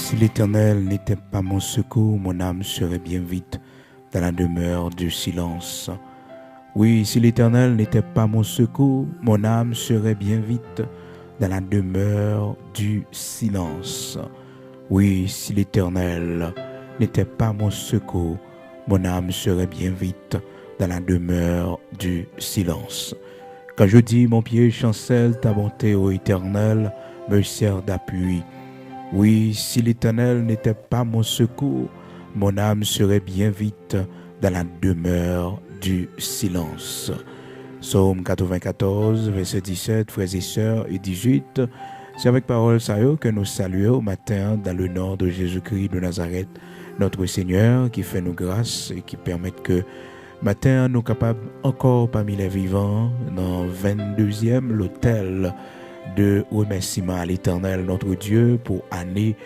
si l'Éternel n'était pas mon secours, mon âme serait bien vite dans la demeure du silence. Oui, si l'Éternel n'était pas mon secours, mon âme serait bien vite dans la demeure du silence. Oui, si l'Éternel n'était pas mon secours, mon âme serait bien vite dans la demeure du silence. Quand je dis mon pied chancelle, ta bonté, ô Éternel, me sert d'appui. Oui, si l'Éternel n'était pas mon secours, mon âme serait bien vite dans la demeure du silence. Psaume 94, verset 17, frères et sœurs, et 18. C'est avec parole ça que nous saluons au matin dans le nom de Jésus-Christ de Nazareth, notre Seigneur, qui fait nous grâce et qui permet que matin nous capables encore parmi les vivants, dans 22e l'autel de remerciement à l'Éternel, notre Dieu, pour année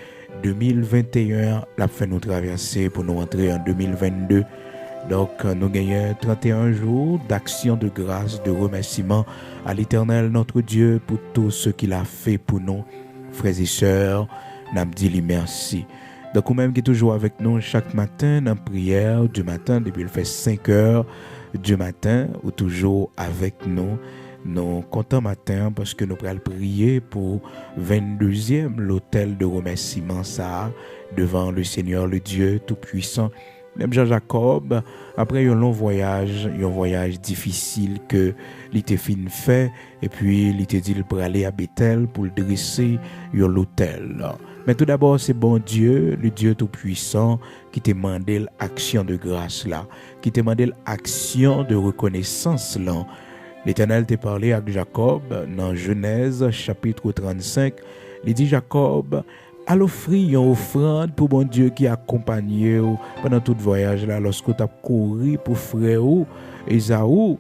2021, la fait nous traverser pour nous entrer en 2022. Donc, nous gagnons 31 jours d'action de grâce, de remerciement à l'Éternel, notre Dieu, pour tout ce qu'il a fait pour nous. Frères et sœurs, nous disons merci. Donc, vous-même qui est toujours avec nous chaque matin, dans la prière du matin, depuis le fait 5 heures du matin, ou toujours avec nous. Nous comptons matin parce que nous allons prier pour 22e l'autel de remerciement ça devant le Seigneur, le Dieu Tout-Puissant. Même Jean-Jacob, après un long voyage difficile que l'ité fin fait, et puis l'ité dit pour aller à Bethel pour le dresser l'autel. Mais tout d'abord, c'est bon Dieu, le Dieu Tout-Puissant, qui t'a demandé l'action de grâce là, qui t'a demandé l'action de reconnaissance là. L'Éternel t'a parlé avec Jacob dans Genèse chapitre 35. Il dit Jacob, à l'offrir une offrande pour bon Dieu qui accompagne pendant tout le voyage là, lorsque tu as couru pour frère Esaü,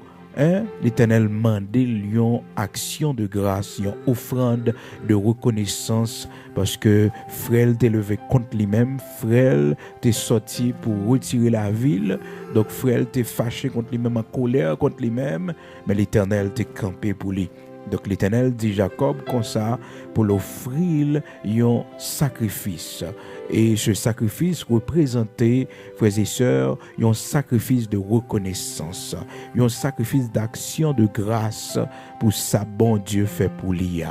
l'Éternel mandé une action de grâce, une offrande de reconnaissance parce que frère t'est levé contre lui-même, frère t'est sorti pour retirer la ville, donc frère t'est fâché contre lui-même, en colère contre lui-même, mais l'Éternel t'est campé pour lui. Donc l'Éternel dit Jacob comme ça pour l'offrir un sacrifice. Et ce sacrifice représentait, frères et sœurs, un sacrifice de reconnaissance, un sacrifice d'action de grâce pour ça bon Dieu fait pour lui.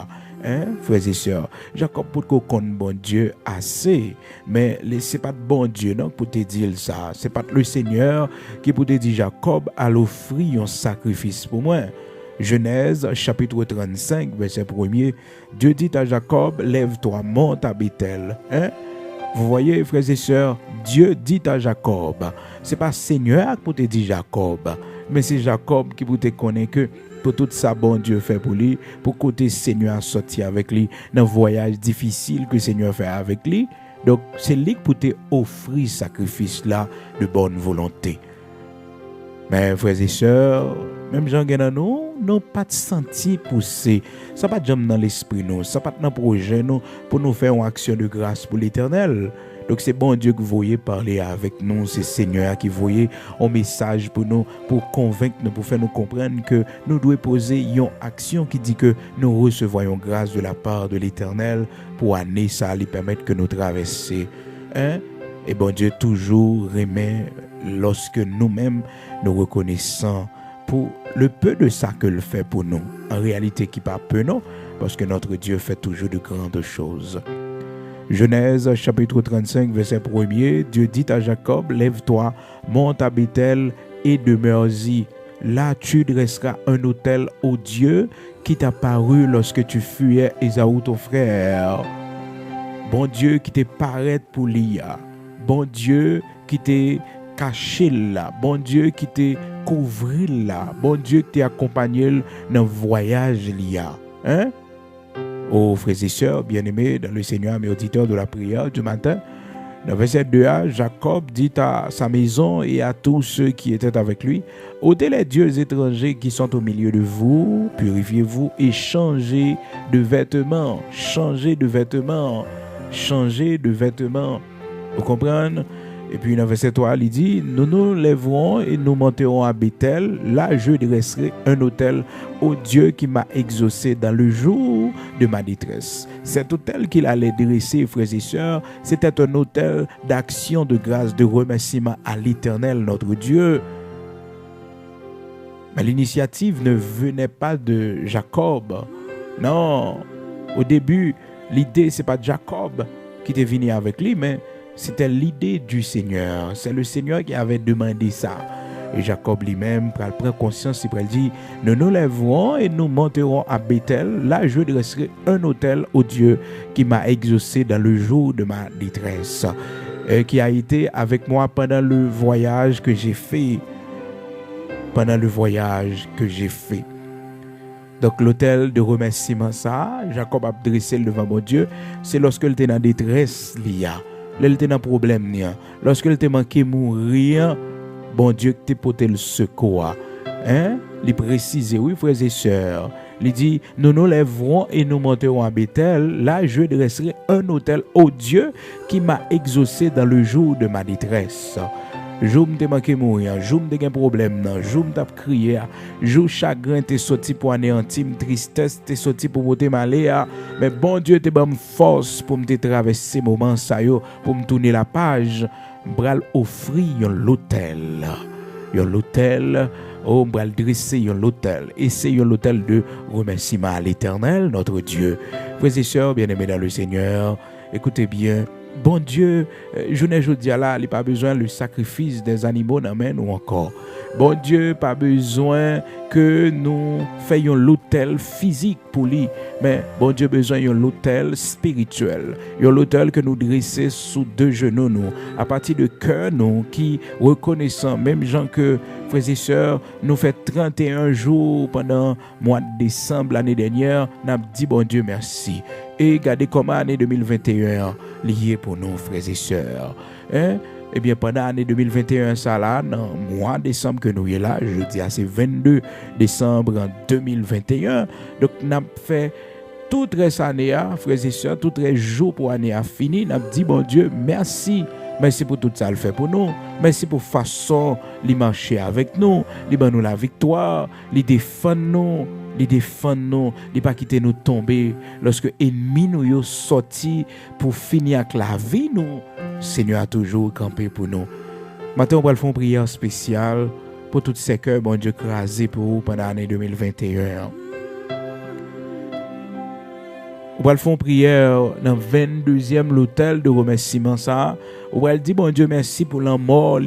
Frères et sœurs, Jacob pour qu'on connaisse bon Dieu assez, mais c'est pas de bon Dieu non pour te dire ça, c'est pas le Seigneur qui pour te dire Jacob à l'offrir un sacrifice pour moi. Genèse chapitre 35 verset 1er, Dieu dit à Jacob, lève-toi, monte à Bethel. Vous voyez frères et sœurs, Dieu dit à Jacob, c'est pas Seigneur pour te dire Jacob, mais c'est Jacob qui pour te connaître que pour tout ça bon Dieu fait pour lui, pour côté Seigneur sorti avec lui dans un voyage difficile que Seigneur fait avec lui. Donc c'est lui pour te offrir sacrifice là de bonne volonté. Mais frères et sœurs, même gens qui nous n'ont pas de senti pousser. Ça pas jamais dans l'esprit nous, ça pas dans projet nous pour nous faire une action de grâce pour l'Éternel. Donc c'est bon Dieu que vous voyez parler avec nous, c'est Seigneur qui voyez un message pour nous, pour convaincre nous, pour faire nous comprendre que nous devons poser une action qui dit que nous recevons une grâce de la part de l'Éternel pour année ça lui permettre que nous traverser. Et bon Dieu toujours remet lorsque nous-mêmes nous reconnaissons pour le peu de ça que le fait pour nous. En réalité qui pas peu non, parce que notre Dieu fait toujours de grandes choses. Genèse chapitre 35 verset 1er, Dieu dit à Jacob, lève-toi, monte à Bethel et demeure-y. Là tu dresseras un autel au Dieu qui t'a paru lorsque tu fuyais Ésaü ton frère. Bon Dieu qui t'est paraît pour l'IA. Bon Dieu qui t'est caché là. Bon Dieu qui t'est couvert là. Bon Dieu qui t'est accompagné dans le voyage l'IA. Oh frères et sœurs, bien-aimés dans le Seigneur, mes auditeurs de la prière du matin, dans verset 2a, Jacob dit à sa maison et à tous ceux qui étaient avec lui, ôtez les dieux étrangers qui sont au milieu de vous, purifiez-vous et changez de vêtements. Changez de vêtements. Changez de vêtements. Vous comprenez? Et puis dans verset 3, il dit, nous nous lèverons et nous monterons à Bethel. Là, je dresserai un autel au Dieu qui m'a exaucé dans le jour de ma détresse. Cet autel qu'il allait dresser, frères et sœurs, c'était un autel d'action de grâce, de remerciement à l'Éternel, notre Dieu. Mais l'initiative ne venait pas de Jacob. Non, au début, l'idée, c'est pas Jacob qui était venu avec lui, mais c'était l'idée du Seigneur. C'est le Seigneur qui avait demandé ça. Et Jacob lui-même prend conscience, il dit, nous nous lèverons et nous monterons à Bethel. Là, je dresserai un autel au Dieu qui m'a exaucé dans le jour de ma détresse, et qui a été avec moi pendant le voyage que j'ai fait. Donc l'autel de remerciement, ça, Jacob a dressé devant mon Dieu, c'est lorsque il était dans détresse, il était dans problème, lorsque il était manqué mourir, bon Dieu qui t'a porté le secours. Il précise, oui, frères et sœurs, il dit, nous nous lèverons et nous monterons à Bethel, là je dresserai un autel au Dieu qui m'a exaucé dans le jour de ma détresse. Jour m'te manqué mourir, jour m'te gen problème nan, jour m'te crié, jour chagrin t'es sorti pour anéantir, tristesse t'es sorti pour monter malé, mais bon Dieu te bam force pour me traverser moment ça yo, pour me tourner la page, m'bral offrir l'autel, m'bral dresser l'autel, et c'est l'autel de remerciement à l'Éternel, notre Dieu. Frères et sœurs bien-aimés dans le Seigneur, écoutez bien. Bon Dieu, je ne dis là, il n'y a pas besoin le sacrifice des animaux ou encore. Bon Dieu, pas besoin que nous fassions l'autel physique pour lui, mais bon Dieu besoin de l'autel spirituel. L'autel que nous dressons sous deux genoux, nous, à partir de cœur, nous, qui reconnaissant, même gens que, frères et sœurs, nous fait 31 jours pendant le mois de décembre l'année dernière, nous avons dit bon Dieu merci. Et regardez comment l'année 2021 lié pour nous, frères et sœurs. Eh bien, pendant l'année 2021, ça là, dans le mois de décembre que nous y là, je dis c'est 22 décembre en 2021. Donc, nous avons fait toute cette année, frères et sœurs, tout les jours pour l'année à fini. Nous avons dit, bon Dieu, merci. Merci pour tout ça, le fait pour nous. Merci pour la façon de marcher avec nous. Il nous la victoire, il défend nous. Il défend nous, il pas quitter nous tomber lorsque ennemis nous yo sorti pour finir avec la vie nous. Seigneur a toujours campé pour nous. Maintenant on va faire une prière spéciale pour tous ces cœurs bon Dieu crasé pour vous pendant l'année 2021. On va faire une prière dans le 22e l'autel de remerciement ça. On va dire bon Dieu merci pour la mort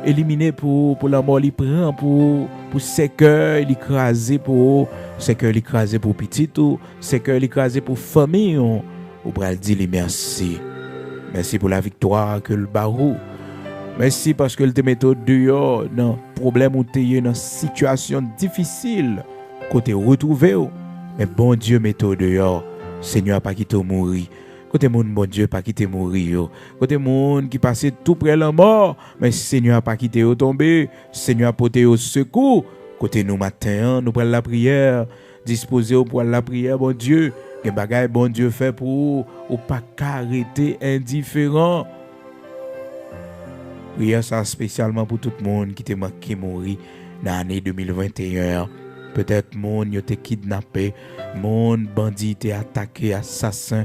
éliminé pour la mort, il prend pour ses cœurs, il écrasé pour ses cœurs, il écrasé pour petit ou ses cœurs, il écrasé pour famille. On va dire merci. Merci pour la victoire que le barou. Merci parce que le te met dehors dans problème ou te dans situation difficile côté retrouver. Mais bon Dieu met dehors. Seigneur pas quitté mourir. Côté monde bon Dieu pas quitter mourir. Côté monde qui passait tout près la mort, mais Seigneur pas quitter tomber. Seigneur porter au secours. Côté nous matin, nous prenons la prière, disposer pour la prière bon Dieu. Que bagaille bon Dieu fait pour ou pas arrêter indifférent. Prière ça spécialement pour tout le monde qui t'est manqué mourir dans l'année 2021. Peut-être monde été kidnappé, monde bandit t'est attaqué, assassin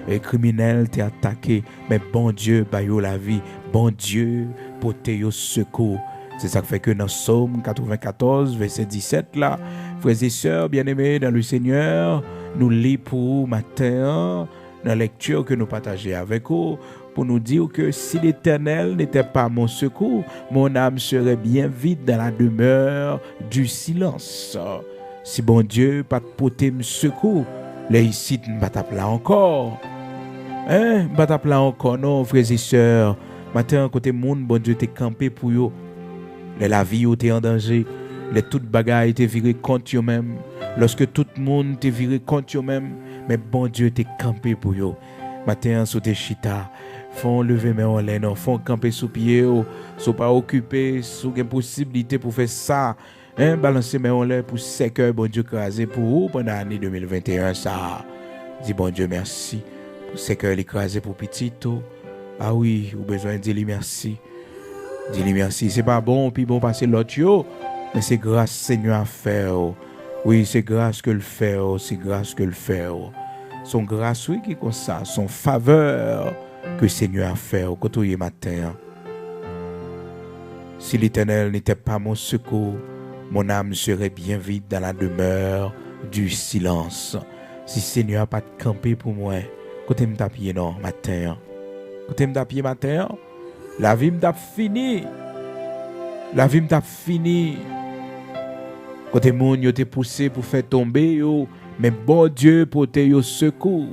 et criminel t'est attaqué, mais bon Dieu baille la vie, bon Dieu porter au secours. C'est ça qui fait que dans Psaume 94 verset 17 là, frères et sœurs bien-aimés dans le Seigneur, nous lisons pour matin dans la lecture que nous partageons avec vous pour nous dire que si l'Éternel n'était pas mon secours, mon âme serait bien vide dans la demeure du silence. Si bon Dieu pas te porter me secours, là ici ne pas t'appeler encore. Pas t'appeler encore non frères et sœurs. Matin côté monde bon Dieu t'es campé pour yo. La vie t'es en danger, les toutes bagailles t'es viré contre eux-mêmes. Lorsque tout le monde t'es viré contre eux-mêmes, mais bon Dieu t'es campé pour yo. Matin sous tes chita, font lever mes en l'air, font camper sous pied, sont pas occupés, sous une possibilité pour faire ça, balancer mes en l'air pour ces cœurs bon Dieu crasé pour vous pendant l'année 2021 ça. Dis bon Dieu merci pour ces cœurs écrasés pour petit tout. Ah oui, vous avez besoin de dire merci. Dis-lui merci. C'est pas bon, puis bon passer l'autre yo. Mais c'est grâce Seigneur à faire. Oui, c'est grâce que le fait. C'est grâce que le fait. Son grâce, oui, qui est comme ça. Son faveur que Seigneur a fait. Côté matin. Si l'Éternel n'était pas mon secours, mon âme serait bien vide dans la demeure du silence. Si Seigneur n'a pas de camper pour moi, côté me taper non matin. Côté me taper matin, la vie me tape fini. La vie me tape fini. Côté moun yo te poussé pour faire tomber yo, mais bon Dieu pour te yo secours.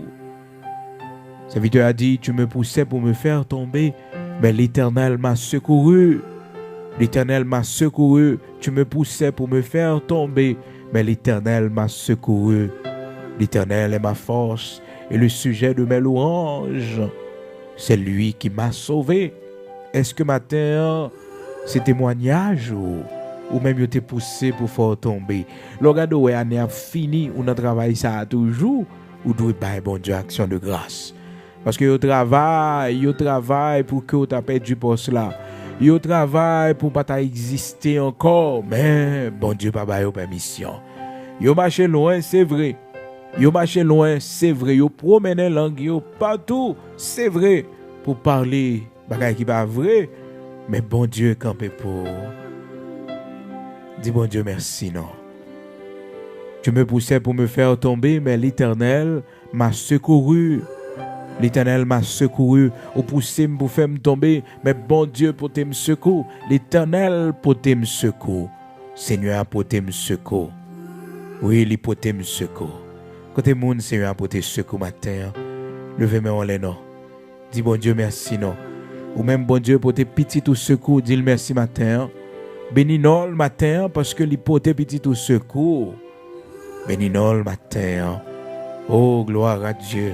Serviteur a dit, tu me poussais pour me faire tomber, mais l'Éternel m'a secouru. L'Éternel m'a secouru. Tu me poussais pour me faire tomber, mais l'Éternel m'a secouru. L'Éternel est ma force et le sujet de mes louanges. C'est lui qui m'a sauvé. Est-ce que matin, c'est témoignage ou même il t'es poussé pour faire tomber? Le regarde où année a fini, on a travaillé ça toujours, ou doit bailler bon Dieu action de grâce. Parce que yo travaille pour que tu aies perdu poste là. Yo travaille pour pas exister encore, mais bon Dieu pas bailler permission. Yo marché loin, c'est vrai. Yo marché loin, c'est vrai. Yo promené langue yo partout, c'est vrai. Pour parler bagay qui pas vrai, mais bon Dieu campé pour. Dis bon Dieu merci non. Tu me poussais pour me faire tomber, mais l'Éternel m'a secouru. L'Éternel m'a secouru. Ou poussé pour faire me tomber, mais bon Dieu pour te me secours. L'Éternel pour te me secours. Seigneur pour te me secours. Oui, il pour te me secours. Côté moun Seigneur pour te secours matin. Levez-moi en l'air non. Dis bon Dieu merci non. Ou même bon Dieu pour tes petits tout secours, dis le merci matin. Bénis nous le matin parce que il pour tes petits tout secours. Bénis nous le matin. Oh gloire à Dieu.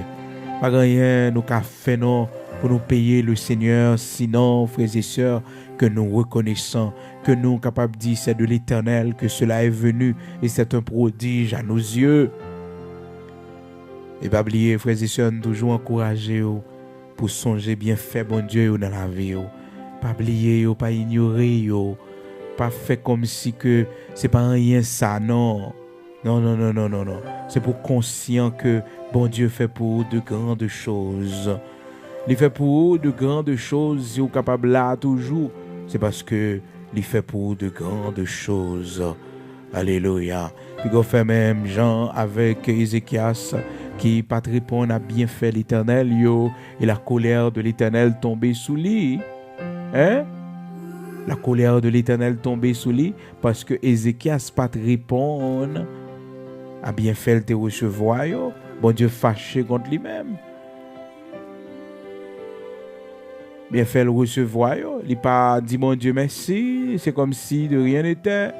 Pas rien nous qu'a fait non pour nous payer le Seigneur, sinon frères et sœurs que nous reconnaissons, que nous sommes capables de dire c'est de l'Éternel que cela est venu et c'est un prodige à nos yeux. Et pas oublier frères et sœurs, toujours encourager pour songer bien fait bon Dieu dans la vie. Pas oublier, pas ignorer, pas faire comme si que c'est pas rien ça, non. Non. C'est pour conscient que bon Dieu fait pour vous de grandes choses. Il fait pour vous de grandes choses, si vous êtes capable là toujours. C'est parce que il fait pour vous de grandes choses. Alléluia. Puis on fait même Jean avec Ézéchias qui pas répondre à bien fait l'Éternel et la colère de l'Éternel tombée sous lui. Hein? La colère de l'Éternel tombée sous lui parce que Ézéchias pas répondre à bien fait te recevoir. Bon Dieu fâché contre lui-même. Bien fait le recevoir. Il pas dit mon Dieu merci. C'est comme si de rien n'était.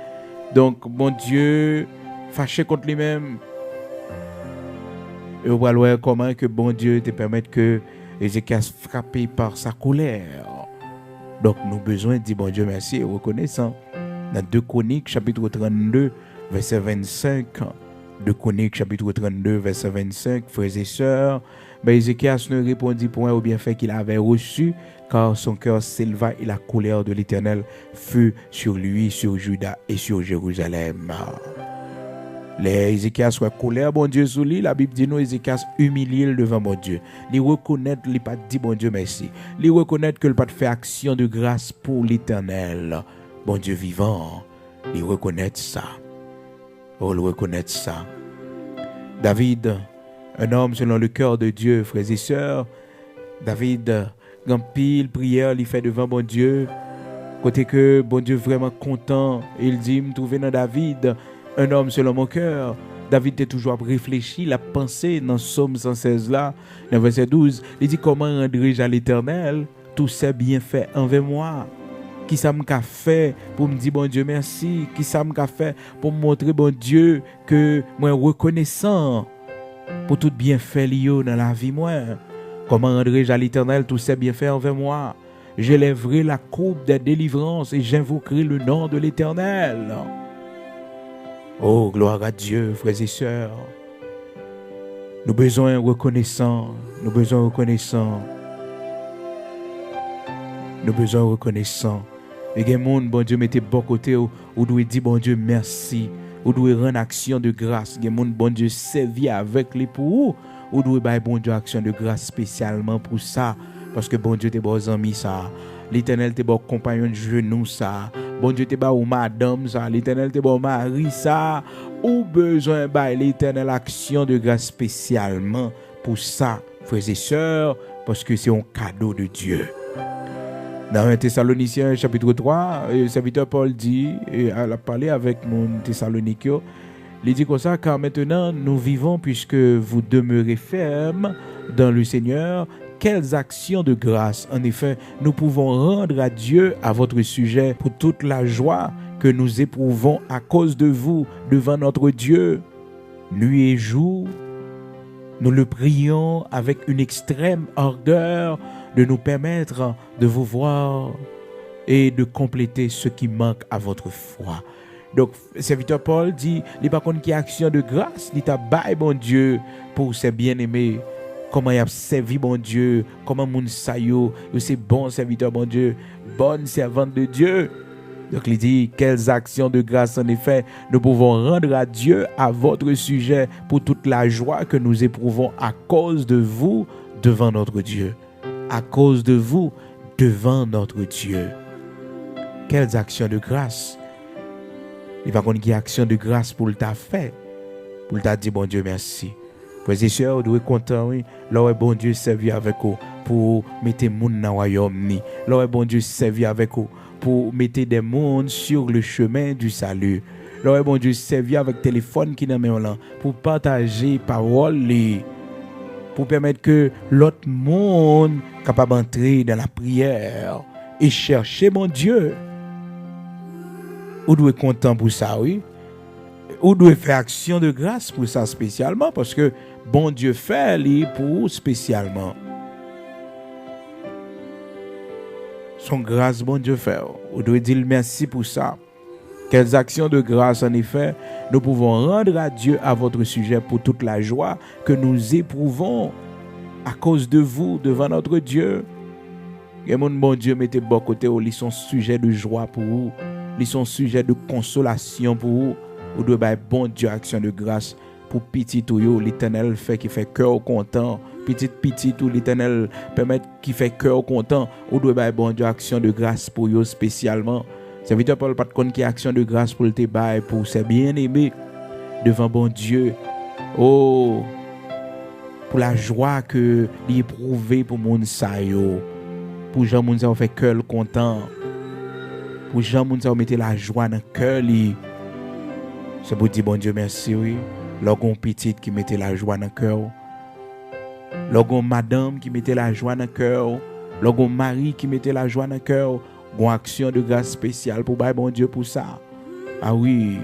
Donc bon Dieu fâché contre lui-même. Et on va voir comment que bon Dieu te permet que Ézéchias frappé par sa colère. Donc nous avons besoin de dire bon Dieu merci et reconnaissant. Dans 2 Chroniques chapitre 32 verset 25. 2 Chroniques chapitre 32 verset 25. Frères et sœurs, mais Ézéchias ne répondit point au bienfait qu'il avait reçu, car son cœur s'éleva et la colère de l'Éternel fut sur lui, sur Juda et sur Jérusalem. Les Ézéchias soit colère bon Dieu sous lui, la Bible dit nous Ézéchias humilié devant bon Dieu. Il reconnaître, il pas dit bon Dieu merci. Il reconnaître que le pas fait action de grâce pour l'Éternel, bon Dieu vivant. Il reconnaître ça. Oh, il reconnaître ça. David, un homme selon le cœur de Dieu, frères et sœurs. David, grand pile prière, il fait devant bon Dieu. Côté que bon Dieu vraiment content, il dit me trouver dans David un homme selon mon cœur. David était toujours réfléchi, la pensée dans Psaume 116 là, dans verset 12, il dit comment rendrai-je à l'Éternel tous ses bienfaits envers moi? Qui ça m'a fait pour me dire bon Dieu merci? Qui ça m'a fait pour me montrer bon Dieu que moi reconnaissant pour tout bienfait lié dans la vie moi? Comment rendrai-je à l'Éternel tous ses bienfaits envers moi? J'élèverai la coupe des délivrances et j'invoquerai le nom de l'Éternel. Oh, gloire à Dieu, frères et sœurs. Nous besoin reconnaissants, nous besoin reconnaissants. nous besoin reconnaissant. Et il y a des gens, bon Dieu, mettez bon côté, ou doit dire, bon Dieu, merci. Ou doit rendre action de grâce. Il y a des gens, bon Dieu, servir avec les pour ou doit faire bon Dieu action de grâce spécialement pour ça. Parce que bon Dieu, t'es bon ami ça. L'Éternel, t'es bon compagnon de genou ça. Bon Dieu, t'es bon madame ça. L'Éternel, t'es bon mari ça. Ou besoin de l'Éternel action de grâce spécialement pour ça, frères et sœurs, parce que c'est un cadeau de Dieu. Dans 1 Thessaloniciens chapitre 3, le serviteur Paul dit, et elle a parlé avec mon Thessalonique, il dit comme ça, car maintenant nous vivons puisque vous demeurez fermes dans le Seigneur. Quelles actions de grâce, en effet, nous pouvons rendre à Dieu à votre sujet pour toute la joie que nous éprouvons à cause de vous devant notre Dieu. Nuit et jour, nous le prions avec une extrême ardeur de nous permettre de vous voir et de compléter ce qui manque à votre foi. Donc, le serviteur Paul dit, il n'y a pas contre qui action de grâce, il t'a baillé bon Dieu pour ses bien-aimés. Comment il a servi bon Dieu, comment moun sayo, c'est bon serviteur bon Dieu, bonne servante de Dieu. Donc il dit, quelles actions de grâce en effet nous pouvons rendre à Dieu à votre sujet pour toute la joie que nous éprouvons à cause de vous devant notre Dieu. À cause de vous devant notre Dieu. Quelles actions de grâce. Il va qu'on y a action de grâce pour le t'a fait. Pour le t'a dit bon Dieu merci. Frères et sœurs, vous devez être content, oui. Là, bon Dieu servi avec vous pour mettre les gens dans le royaume. Là, bon Dieu servi avec vous pour mettre des gens sur le chemin du salut. Là, bon Dieu servi avec le téléphone qui est dans là pour partager parole, pour permettre que l'autre monde capable d'entrer dans la prière et chercher mon Dieu. Vous devez être content pour ça, oui. Vous devez faire action de grâce pour ça spécialement parce que bon Dieu fait pour vous spécialement. Son grâce, bon Dieu fait. Vous devez dire merci pour ça. Quelles actions de grâce, en effet, nous pouvons rendre à Dieu à votre sujet pour toute la joie que nous éprouvons à cause de vous devant notre Dieu. Et mon bon Dieu, mettez bon côté, ils sont sujets de joie pour vous. Ils sont sujets de consolation pour vous. Vous devez faire bon Dieu action de grâce pour petit tout l'Éternel fait qui fait cœur content. Petit tout l'Éternel permet qui fait cœur content. Vous devez faire bon Dieu action de grâce pour eux spécialement. Serviteur Paul pas de compte qui action de grâce pour le débat pour ses bien-aimés devant bon Dieu. Oh, pour la joie que l'éprouver pour mon sayo. Pour Jean Mounsa fait cœur content. Pour Jean Mounsa mettre la joie dans le cœur. C'est pour dire bon Dieu merci, oui. Logon petite qui mettait la joie dans le cœur. Logon madame qui mettait la joie dans le cœur. Logon mari qui mettait la joie dans le cœur. Une action de grâce spéciale pour bon Dieu pour ça. Ah oui,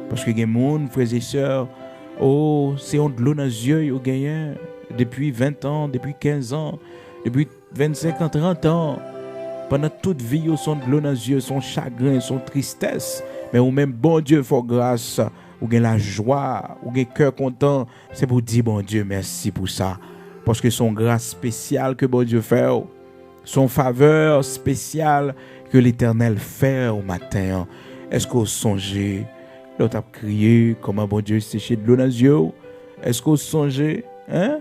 parce que les gens, frères et sœurs, oh, c'est on de l'eau dans les yeux, ils gagnent depuis 20 ans, depuis 15 ans, depuis 25 ans, 30 ans. Pendant toute vie, ils sont de l'eau dans les yeux, son chagrin, son tristesse. Mais ou même bon Dieu faut grâce, ou gain la joie, ou gain cœur content, c'est pour dire bon Dieu merci pour ça. Parce que son grâce spéciale que bon Dieu fait, son faveur spéciale que l'Éternel fait au matin. Est-ce que vous songez, l'autre a crié comment bon Dieu séché de l'eau dans les yeux? Est-ce que vous songez, hein?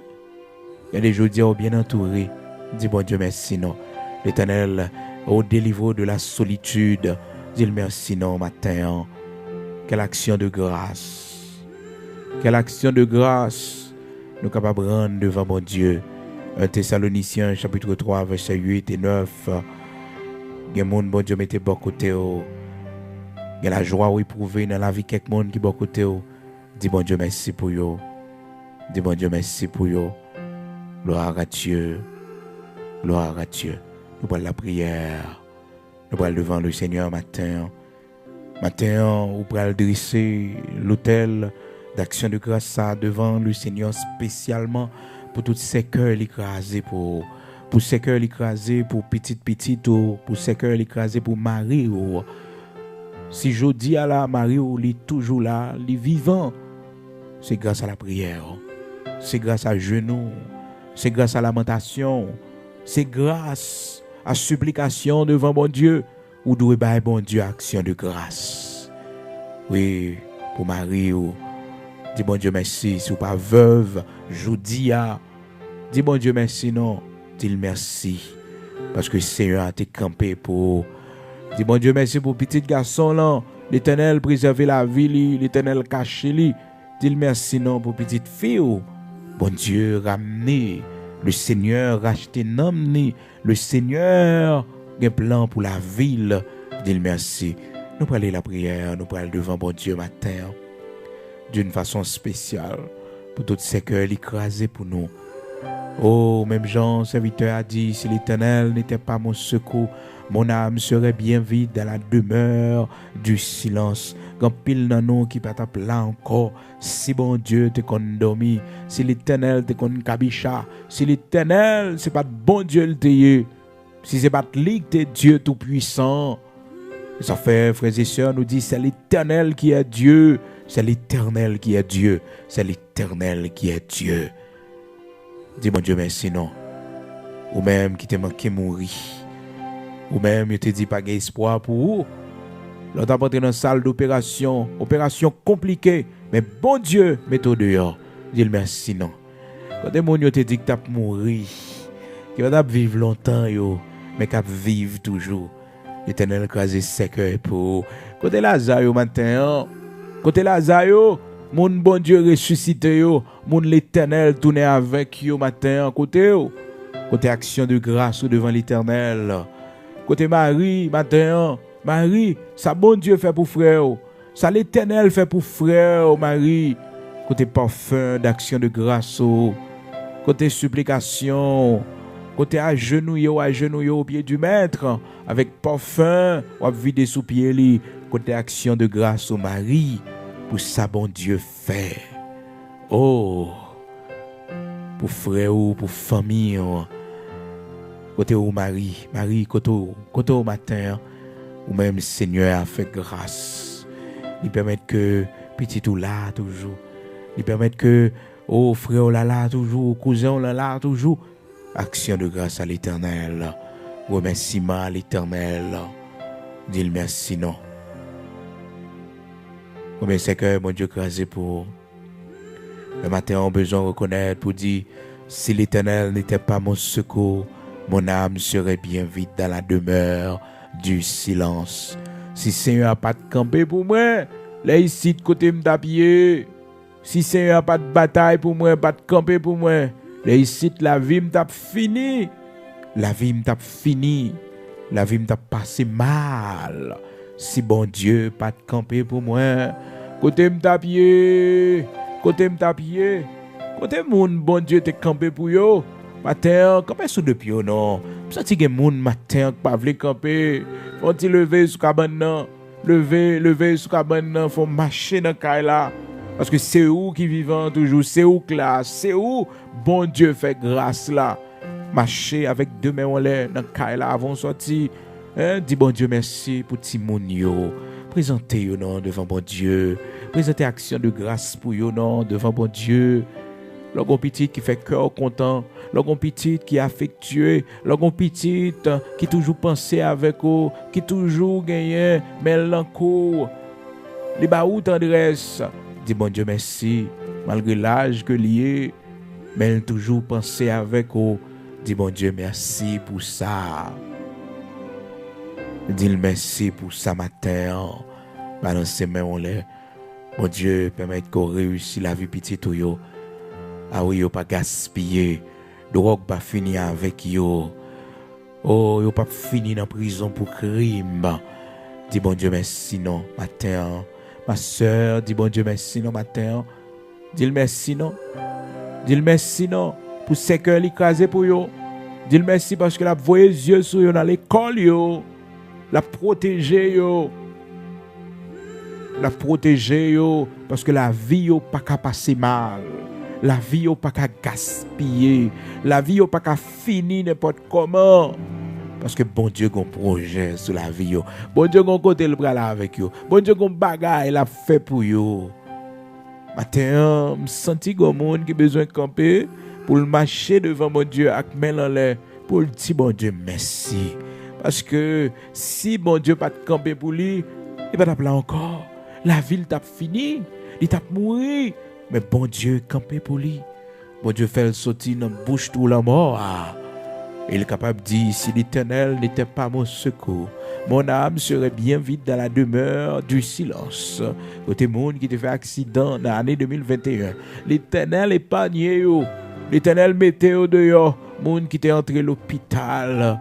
Il y a des jours bien entourés. Dis bon Dieu merci non. L'Éternel au délivré de la solitude. Dis merci non matin. Quelle action de grâce. Quelle action de grâce nous sommes capables de rendre devant mon Dieu. 1 Thessaloniciens chapitre 3 verset 8 et 9. Il y a des gens bon Dieu mettez bon côté. Il y a la joie ou éprouver dans la vie quelques monde qui bon côté. Dis bon Dieu merci pour eux. Dis bon Dieu merci pour eux. Gloire à Dieu. Gloire à Dieu. Nous parlons la prière. Nous parlons devant le Seigneur matin. Matin, nous parlons dresser l'autel d'action de grâce devant le Seigneur spécialement pour tous ces cœurs écrasés, pour ces cœurs écrasés, pour petite, pour ces cœurs écrasés, pour Marie. Si je dis à la Marie, il est toujours là, il est vivant. C'est grâce à la prière. C'est grâce à genoux. C'est grâce à la lamentation. C'est grâce à supplication devant bon Dieu, ou doit bailler bon Dieu action de grâce. Oui, pour Marie, ou dis bon Dieu merci, si ou pas veuve, joudi a, dis bon Dieu merci, non, dis merci, parce que Seigneur a été campé pour, dis bon Dieu merci pour petit garçon là, l'Éternel préserver la vie, l'Éternel cacher lui, dis merci non pour petite fille, bon Dieu ramener, le Seigneur racheter nomme, le Seigneur a un plan pour la ville, dis merci. Nous prenons aller la prière, nous prenons devant bon Dieu matin, d'une façon spéciale, pour tous ces cœurs écrasés pour nous. Oh, même Jean, serviteur, a dit, si l'Éternel n'était pas mon secours, mon âme serait bien vide dans la demeure du silence. Quand pile dans nous qui peut là encore, si bon Dieu te condormi, si l'Éternel te con kabicha, si l'Éternel c'est pas bon Dieu le teye, si c'est pas lui qui est Dieu tout puissant. Ça fait, frères et sœurs, nous dit, c'est l'Éternel qui est Dieu, c'est l'Éternel qui est Dieu, c'est l'Éternel qui est Dieu. Dis mon Dieu merci non. Ou même qui te manqué mourir. Ou même il te dit pas d'espoir pour vous. Là t'as entré dans une salle d'opération, opération compliquée, mais bon Dieu, mets-toi dehors. Dis merci non. Quand des gens te dit que t'as mourir, qui va vivre longtemps yo, mais qu'à vivre toujours. L'Éternel crasé ses cœurs pour côté Lazare yo matin. Côté Lazare yo, mon bon Dieu ressuscité yo, mon l'Éternel tourné avec yo matin côté yo. Côté action de grâce devant l'Éternel. Côté Marie matin, Marie, ça bon Dieu fait pour frère. Ça l'Éternel fait pour frère Marie. Côté parfum d'action de grâce. Côté supplication. Côté à genoux au pied du maître avec parfum, ou vider sous pied li. Côté action de grâce au Marie pour ça bon Dieu fait. Oh, pour frère ou pour famille. Côté au Marie, côté au matin, ou même Seigneur a fait grâce. Il permet que petit ou là toujours. Il permet que oh frère là toujours, cousin là toujours. Action de grâce à l'Éternel. Remerciement à l'Éternel. Dis-le merci non. Combien c'est que mon Dieu crasé pour le matin on a besoin de reconnaître pour dire si l'Éternel n'était pas mon secours, mon âme serait bien vite dans la demeure du silence. Si Seigneur n'a pas de campé pour moi, là ici de côté m'tappier. Si Seigneur n'a pas de bataille pour moi, pas de campé pour moi, là ici la vie m't'a fini. La vie m't'a fini. La vie m't'a passé mal. Si bon Dieu pas de camper pour moi, côté m'tappier, côté moun bon Dieu te camper pour yo. Matin, camper sous de pied non. Ça ti gen moun matin pas vle camper. Faut-il lever sous cabane nan, lever sous cabane nan, faut marcher dans caille là. Parce que c'est où qui vivant toujours, c'est où classe, c'est où bon Dieu fait grâce là. Marcher avec deux mains en l'air dans caille là avant sortir. Dis bon Dieu merci pour ti moun yo. Présentez yo non devant bon Dieu. Présentez action de grâce pour yo non devant bon Dieu. L'on petit qui fait cœur content, l'on petit qui est affectueux, l'on petit qui toujours pensé avec eux, qui toujours gagne mélancolie. Les baou tendresse. Dis bon Dieu merci malgré l'âge que lié, mais elle toujours pensé avec eux. Dis bon Dieu merci pour ça. Dis merci pour ça matin. Balancez main en l'air. Bon Dieu permet qu'on réussisse la vie petite ou yo. Ah oui, yo pas gaspiller. Drogue pas fini avec yo. Oh, yo pas fini dans prison pour crime. Dis bon Dieu merci non matin. Ma soeur, dis bon Dieu merci non matin. Dis le merci non. Dis le merci non pour ces cœurs écrasés pour yo. Dis le merci parce que la voyé yeux sur yo dans l'école yo. La protéger yo. La protéger yo parce que la vie yo pas qu'à passer mal. La vie yo pas qu'à gaspiller. La vie yo pas qu'à finir n'importe comment. Parce que bon Dieu gon projet sur la vie yo. Bon Dieu gon côté le bras là avec yo. Bon Dieu gon bagaille la fait pour yo. Matin, me senti gon monde qui besoin camper pour le marcher devant mon Dieu avec main en l'air. pour le dire bon Dieu merci. Parce que si bon Dieu pas de camper pour lui, il va t'appeler encore. La ville t'a fini, il t'a mouru. Mais bon Dieu campé pour lui. Bon Dieu fait le sortir dans la bouche tout la mort. Il est capable de dire, si l'Éternel n'était pas mon secours, mon âme serait bien vite dans la demeure du silence. Côté monde qui te fait accident dans l'année 2021, l'Éternel épargne. L'Éternel mettait au dehors. Monde qui était entré à l'hôpital,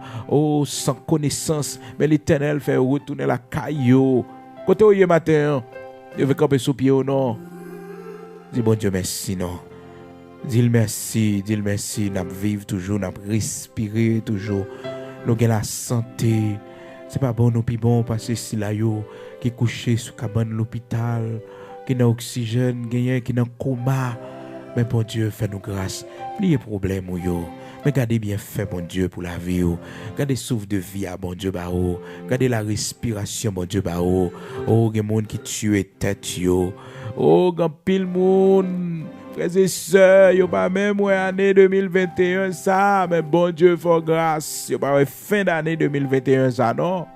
sans connaissance, mais l'Éternel fait retourner la caillou. Côté où il est matin, il veut camper sous pied ou non. Dis bon Dieu merci, non. Dis merci, nous vivons toujours, nous respirons toujours. Nous avons la santé. C'est pas bon, nous plus bon parce que si là, qui est couché sous cabane l'hôpital, qui n'a oxygène, qui est dans coma. Mais bon Dieu, fais-nous grâce. Pliez problème, yo. Mais gardez bien fait, bon Dieu, pour la vie. Gardez souffle de vie à bon Dieu, bao. Gardez la respiration, bon Dieu, bao. Oh, il y a des gens qui tuent tête, yo. Oh, il y a pile monde. Frères et sœurs, il n'y a pas même année 2021, ça. Mais bon Dieu, faut grâce. Il n'y a pas fin d'année 2021, ça, non.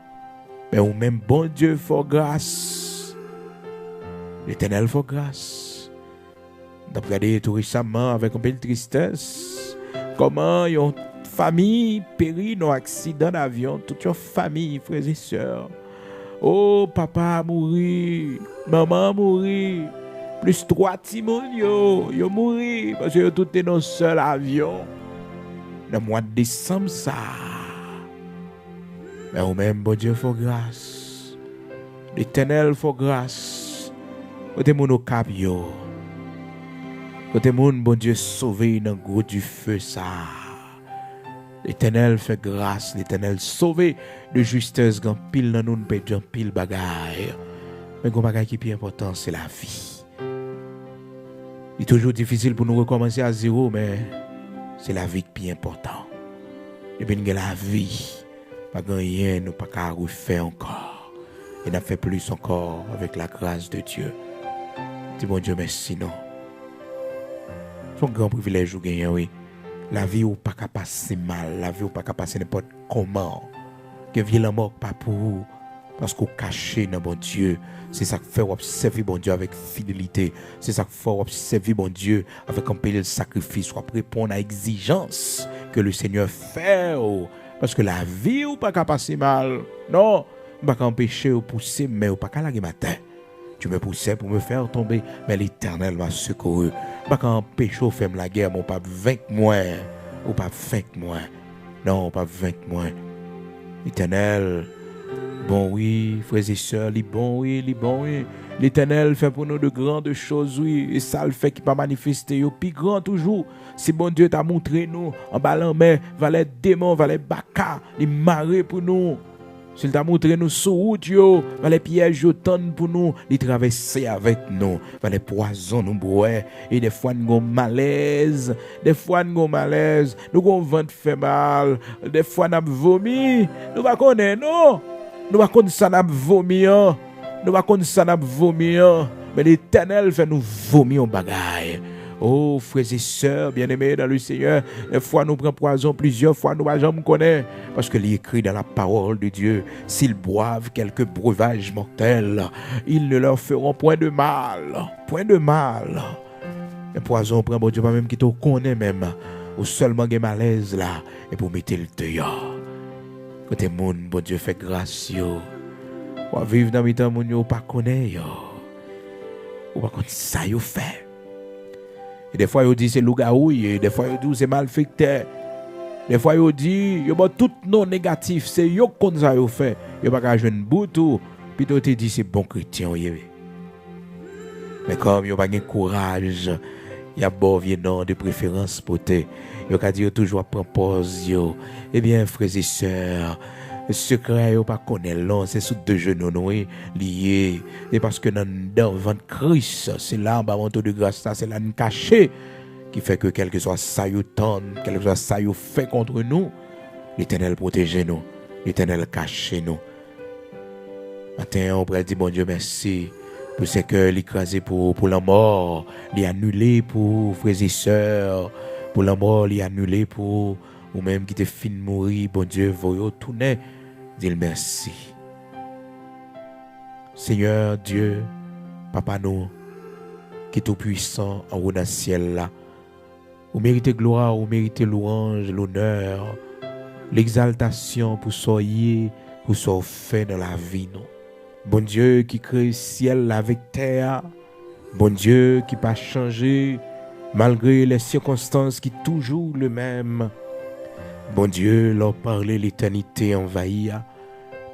Mais ou même bon Dieu, faut grâce. L'Éternel, faut grâce. Nous avons regardé tout récemment avec un peu de tristesse. Comment une famille périt dans un accident d'avion, toute une famille, frères et sœurs. Oh, papa a mouru, maman a mouru, plus 3 timons yo mouru parce que tout est dans un seul avion. Dans le mois de décembre, ça. Mais au même, bon Dieu, faut grâce. L'Éternel, faut grâce. Côté mon cap yo. Côté moun, bon Dieu, sauvé dans le gros du feu, ça. L'Éternel fait grâce, l'Éternel sauvé de justesse, quand pile dans nous, nous pile bagaille. Mais le bagaille qui est plus important, c'est la vie. Il est toujours difficile pour nous recommencer à zéro, mais c'est la vie qui est important. Et puis, la vie, pas rien, nous pas qu'à refaire encore. Et n'a fait plus encore avec la grâce de Dieu. Dis bon Dieu, merci, non. C'est un grand privilège, oui. La vie ou pas qu'à passer mal, la vie ou pas qu'à passer n'importe comment. Que vie la mort pas pour vous. Parce qu'on caché dans bon Dieu. C'est ça que fait observer bon Dieu avec fidélité. C'est ça que fait observer bon Dieu avec un peu de sacrifice. Soit répondre à l'exigence que le Seigneur fait. Parce que la vie ou pas qu'à passer mal. Non, pas qu'à empêcher ou pousser, mais ou pas qu'à la matin. Tu me poussais pour me faire tomber, mais l'Éternel m'a secouru. Pas qu'en péché fait la guerre, mon pas vaincre moi, ou pas vaincre moi. Non, pas vaincre moi. L'Éternel, bon oui, frères et sœurs, bon oui. L'Éternel fait pour nous de grandes choses, oui. Et ça le fait qu'il pas manifester, plus grand toujours. Si bon Dieu t'a montré nous, en ballant mais, valet démon, valet baka, il marre pour nous. S'il t'a montré nous sur route, les pièges tendent pour nous, les traverser avec nous, les poisons nous boire, et des fois nous avons malaise, nous avons ventre fait mal, des fois nous avons vomi, nous ne connaissons non, nous ne connaissons ça nous vomi, nous ne connaissons ça nous vomi, mais l'Éternel fait nous vomir en bagaille. Oh, frères et sœurs, bien-aimés dans le Seigneur, des fois nous prenons poison, plusieurs fois nous ne jamais connaître. Parce que il est écrit dans la parole de Dieu, s'ils boivent quelques breuvages mortels, ils ne leur feront point de mal. Point de mal. Le poison prend bon Dieu, pas même qui te connaît même, ou seulement des malaise là, et pour mettre le dehors. Côté monde, bon Dieu fait grâce, yo. Ou vivre dans le temps, mon yo, pas connaît, yo. Ou pas connaît ça, yo fait. Et des fois, ils disent c'est loup-gaouille, des fois, ils disent c'est malfecteur. Des fois, ils disent, ils ont tout non négatif, c'est eux qui ça fait. Ils n'ont pas jouer un bout tout, puis ils te disent c'est bon chrétien. Mais comme ils n'ont pas de courage, il y a bon vieux nom de préférence pour te. Ils ont dit toujours à prendre pause. Eh bien, frères et sœurs, le secret, vous pas connaître, c'est sous deux genoux liés. Et parce que dans le ventre Christ, c'est là, en bas de grâce, c'est là, caché, qui fait que quel que soit ça, you tente, quel que soit ça, you fait contre nous, l'Éternel protège nous, l'Éternel cache nous. Maintenant, on pourrait dire, bon Dieu, merci, pour ce que l'écrasé pour la mort, l'annulé pour frères et sœurs, pour la mort, l'annulé pour ou même qui te fin mourir, bon Dieu, voyons tourner, dis merci. Seigneur Dieu, Papa nous, qui est tout puissant en haut dans le ciel là, vous méritez gloire, vous méritez louange, l'honneur, l'exaltation pour soyez, pour soyez fait dans la vie nous. Bon Dieu qui crée le ciel avec terre, bon Dieu qui pas changé malgré les circonstances qui toujours le même. Bon Dieu, leur parler l'éternité envahie.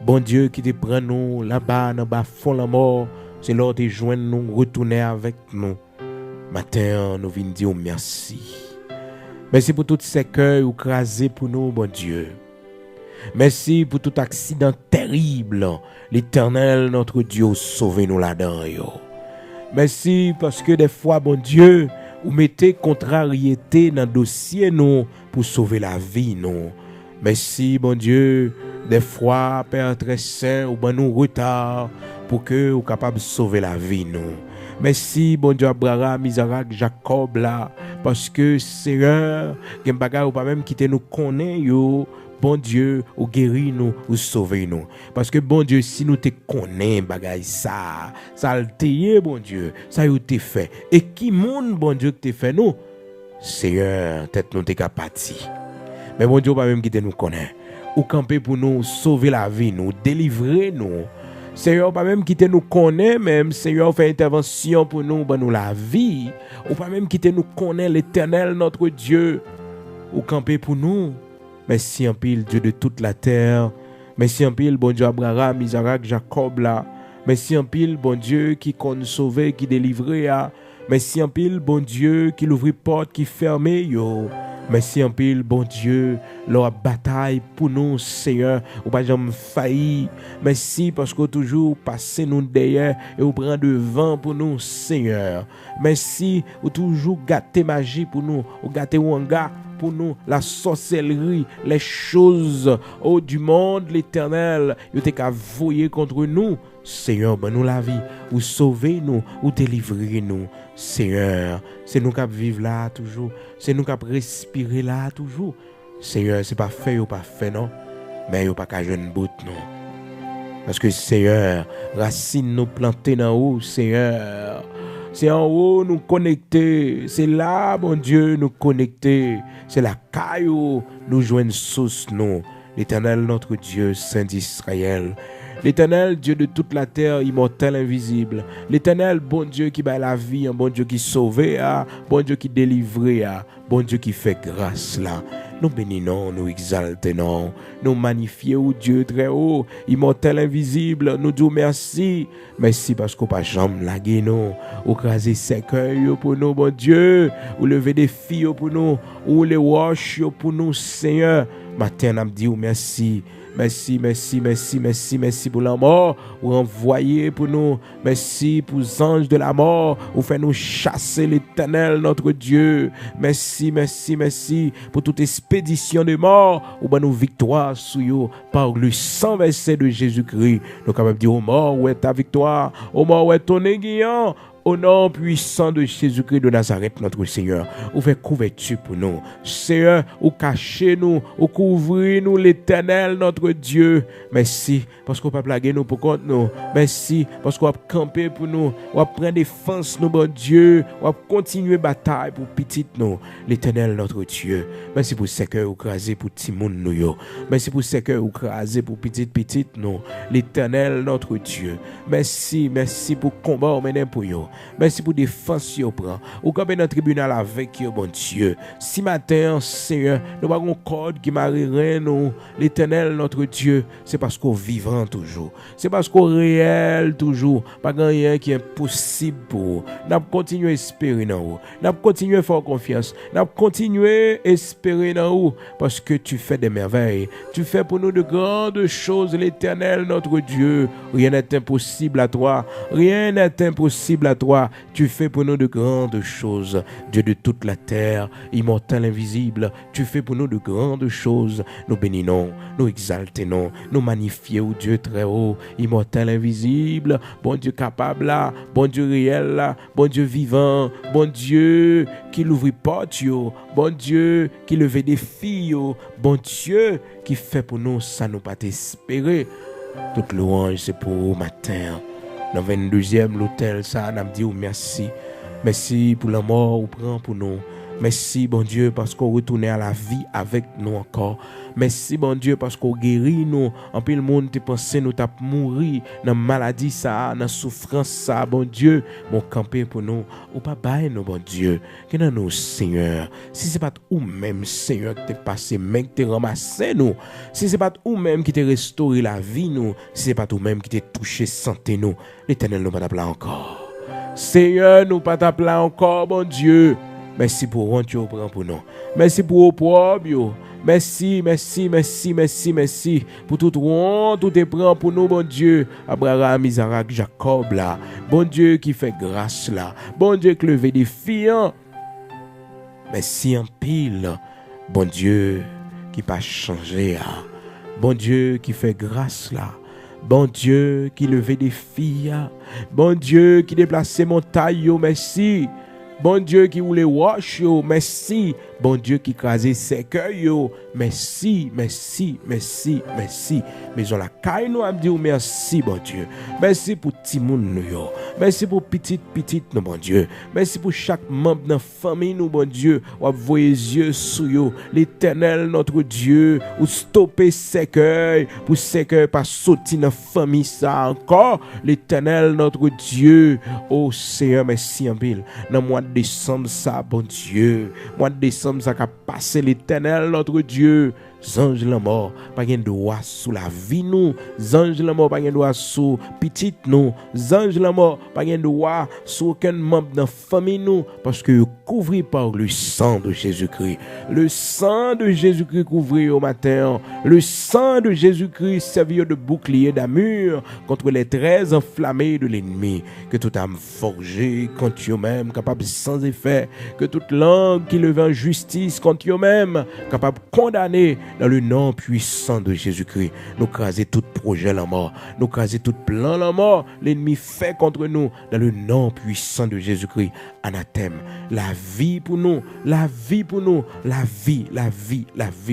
Bon Dieu qui te prend nous là-bas, dans bas fond la mort, c'est l'heure de joindre nous, retourner avec nous. Matin, nous venons dire merci. Merci pour tous ces cœurs écrasés pour nous, bon Dieu. Merci pour tout accident terrible. L'Éternel, notre Dieu, sauve-nous là-dedans. Merci parce que des fois, bon Dieu, vous mettez contrariété dans le dossier nous pour sauver la vie nous. Merci, bon Dieu, des fois, Père très saint, ou ben nous retard pour que vous capable de sauver la vie nous. Merci, bon Dieu, Abraham, Isaac, Jacob là, parce que Seigneur, qu'il n'y a pas même quitter nous connaître. Bon Dieu, ou guérir nous, ou sauver nous. Parce que bon Dieu, si nous te connaissons, bagay ça le t'ayé, bon Dieu, ça y te fait. Et qui monde, bon Dieu, que te fait nous? Seigneur, tête nous te capati. Mais bon Dieu, pas même qui te nous connaît. Ou camper pour nous, sauver la vie, nous, délivrer nous. Seigneur, pas même qui te nous connaît, même, Seigneur, fait intervention pour nous, ben nous la vie. Ou pas même qui te nous connaît, l'Éternel, notre Dieu. Ou camper pour nous. Merci en pile, Dieu de toute la terre. Merci en pile, bon Dieu, Abraham, Isaac, Jacob là. Merci en pile, bon Dieu, qui compte sauver, qui délivrer. Merci en pile, bon Dieu, qui l'ouvre porte, qui ferme. Yo. Merci en pile, bon Dieu, leur bataille pour nous, Seigneur, ou pas jamais failli. Merci parce que toujours passez nous derrière et vous prenez devant pour nous, Seigneur. Merci, ou toujours gâtez magie pour nous, ou gâtez wanga pour nous, la sorcellerie, les choses du monde, l'Éternel, vous êtes qu'à voyer contre nous. Seigneur, ben nous la vie, ou sauvez nous, ou délivrez nous. Seigneur, c'est nous qui vivons là toujours, c'est nous qui respirer là toujours. Seigneur, c'est pas fait ou pas fait non, mais il pas qu'à jeune bout non. Parce que Seigneur, racine nous planter dans haut, Seigneur. C'est en haut nous connecter, c'est là, bon Dieu, nous connecter. C'est la caillou, nous joindre source nous. L'Éternel, notre Dieu, Saint d'Israël. L'Éternel, Dieu de toute la terre, immortel, invisible. L'Éternel, bon Dieu qui bat la vie, un bon Dieu qui sauve, bon Dieu qui délivre, bon Dieu qui fait grâce là. Nous bénissons, nous exaltons, nous magnifions Dieu très haut, immortel, invisible. Nous disons merci. Merci parce qu'on pas jamais lagué nous, ou craser ses cœurs pour nous, bon Dieu, ou lever des filles pour nous, ou les wash pour nous, Seigneur. Matin, on dit merci. Merci, merci, merci, merci, merci pour la mort, ou envoyer pour nous. Merci pour les anges de la mort, ou fait nous chasser l'Éternel, notre Dieu. Merci, merci, merci pour toute expédition de mort, ou ben nous victoire sur eux par le sang versé de Jésus-Christ. Nous capables de dire aux morts, où est ta victoire? Aux morts, où est ton aiguillon? Au nom puissant de Jésus-Christ de Nazareth, notre Seigneur, ou fait couverture pour nous. Seigneur, ou cachez nous, ou couvrez nous, l'Éternel, notre Dieu. Merci, parce qu'on peut plaguer nous pour contre nous. Merci, parce qu'on va camper pour nous. On va prendre défense, nous, bon Dieu. On va continuer bataille pour petit nous, l'Éternel, notre Dieu. Merci pour ce cœur écrasé pour Timoun nous. Merci pour ce cœur écrasé pour petit nous, l'Éternel, notre Dieu. Merci, merci pour combat au mener pour nous. Merci pour défense yo prend. Ou comme dans le tribunal avec yo, bon Dieu. Si matin, Seigneur, nous avons un code qui marierait nous, l'Éternel, notre Dieu, c'est parce qu'on vivant toujours. C'est parce qu'on réel toujours. Pas rien qui est impossible pour. Nous continuons à espérer dans vous. Nous continuons à faire confiance. Nous continuons à espérer dans vous. Parce que tu fais des merveilles. Tu fais pour nous de grandes choses, l'Éternel, notre Dieu. Rien n'est impossible à toi. Rien n'est impossible à toi. Tu fais pour nous de grandes choses. Dieu de toute la terre, immortel, invisible, tu fais pour nous de grandes choses. Nous bénissons, nous exaltons, nous magnifions, Dieu très haut, immortel, invisible, bon Dieu capable là, bon Dieu réel là, bon Dieu vivant, bon Dieu qui l'ouvre porte, bon Dieu qui levait des filles, bon Dieu qui fait pour nous ça nous pas espérer. Toute louange c'est pour vous matin. Dans 22e l'hôtel ça n'a dit merci. Merci pour la mort ou prend pour nous. Merci bon Dieu parce qu'on retourne à la vie avec nous encore. Merci bon Dieu parce qu'on guérit nous. En plus le monde te pensé nous t'a mourir dans maladie ça, dans souffrance ça bon Dieu, mon camper pour nous. Ou pas bailler nous bon Dieu. Que dans nous Seigneur. Si c'est pas ou même Seigneur qui t'es passé, même qui t'es ramassé nous. Si c'est pas ou même qui t'es restauré la vie nous. Si c'est pas ou même qui t'es touché santé nous. L'Éternel nous pas t'appeler encore. Seigneur nous pas t'appeler encore bon Dieu. Merci pour honte yo prend pour nous. Merci pour opprobre yo. Merci pour toute honte tout te prend pour nous bon Dieu. Abraham, Isaac, Jacob là. Bon Dieu qui fait grâce là. Bon Dieu qui lève des filles. Merci en pile. Bon Dieu qui pas changé là. Bon Dieu qui fait grâce là. Bon Dieu qui levait des filles. Bon Dieu qui déplaçait montagne. Merci. Bon Dieu qui voulait wash yo, merci. Bon Dieu qui crasait ses cœurs yo, merci. Mais on la caille nous a dit merci bon Dieu. Merci pour petit monde yo. Merci pour petite nous bon Dieu. Merci pour chaque membre de la famille nous bon Dieu. Ou voyer yeux sur yo, l'Éternel notre Dieu, ou stopper ses cœurs pour ses cœurs pas sortir dans la famille ça encore. L'Éternel notre Dieu. Oh Seigneur, merci en pile. Dans mois de décembre ça bon Dieu. Mois de décembre ça qu'a passé l'Éternel notre Dieu. Ange la mort, pas de droit sous la vie nous. Ange la mort, pas de droit sous petite nous. Ange la mort, pas de droit sous aucun membre de la famille nous. Parce que couvert par le sang de Jésus-Christ. Le sang de Jésus-Christ couvert au matin. Le sang de Jésus-Christ servir de bouclier d'armure contre les traits enflammés de l'ennemi. Que toute âme forgée contre eux-mêmes, capable sans effet. Que toute langue qui lève en justice contre eux-mêmes, capable de condamner. Dans le nom puissant de Jésus-Christ, nous craser tout projet la mort, nous craser tout plan la mort, l'ennemi fait contre nous. Dans le nom puissant de Jésus-Christ, anathème, la vie pour nous, la vie pour nous, la vie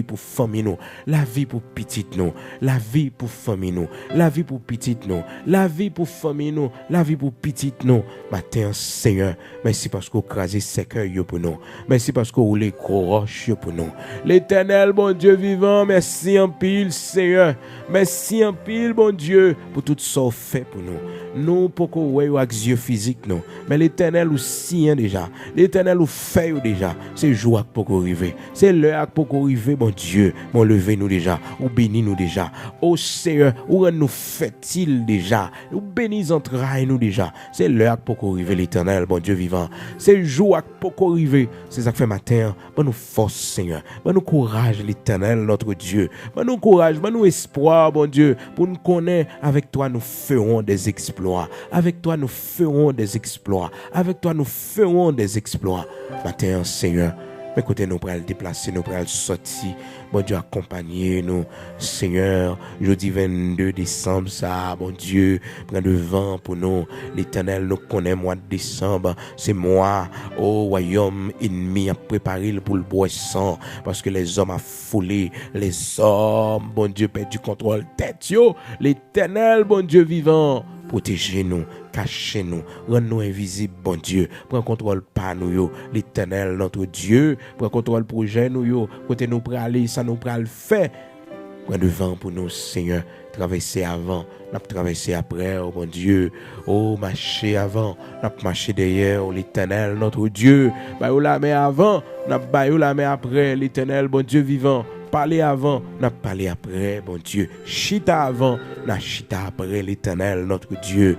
pour famille nous, la vie pour petite nous, la vie pour famille nous, la vie pour petite nous, la vie pour famille nous, la vie pour petite nous. Matin, Seigneur, merci parce que vous crasez ces cœurs pour nous, merci parce que vous les roches pour nous. L'Éternel, bon Dieu vivant, merci en pile, Seigneur. Merci en pile, bon Dieu, pour tout ça fait pour nous. Nous, pour qu'on voie avec yeux physiques, nous. Mais l'Éternel aussi déjà. L'Éternel nous fait déjà. C'est jour pour qu'on arrive. C'est l'heure pour qu'on arrive, bon Dieu. Mon levé nous déjà. Ou bénis nous déjà. Oh Seigneur, ou nous fait-il déjà. Ou bénis entrailles nous déjà. C'est l'heure pour qu'on arrive, l'Éternel, bon Dieu vivant. C'est jour pour qu'on arrive. C'est ça que fait matin. Bon nous force, Seigneur. Bon nous courage, l'Éternel, notre Dieu. Bon nous courage, bon nous espoir, bon Dieu. Pour nous connaître, avec toi nous ferons des exploits. Avec toi nous ferons des exploits. Avec toi nous ferons des exploits. Matin, Seigneur, mais côté nous pourrons le déplacer, nous pourrons le sortir. Bon Dieu, accompagner nous. Seigneur, jeudi 22 décembre, ça, bon Dieu, prends le vent pour nous. L'Éternel nous connaît, mois de décembre. C'est moi, au royaume ennemi, à préparer pour le boisson. Parce que les hommes affolés, les hommes, bon Dieu, perdent du contrôle tête, yo. L'Éternel, bon Dieu vivant, protégez-nous. Cachez-nous, rends-nous invisibles, bon Dieu. Prends contrôle par nous, yo. L'Éternel, notre Dieu. Prends contrôle projet nous, yo. Côté nous pour aller, ça nous pour le faire. Prends devant pour nous, Seigneur. Traverser avant, n'a traversé après, oh bon Dieu. Oh, marcher avant, n'a marché derrière, oh l'Éternel, notre Dieu. Baillou la main avant, n'a baillou la main après, l'Éternel, bon Dieu vivant. Parler avant, n'a parlé après, bon Dieu. Chita avant, n'a chita après, l'Éternel, notre Dieu.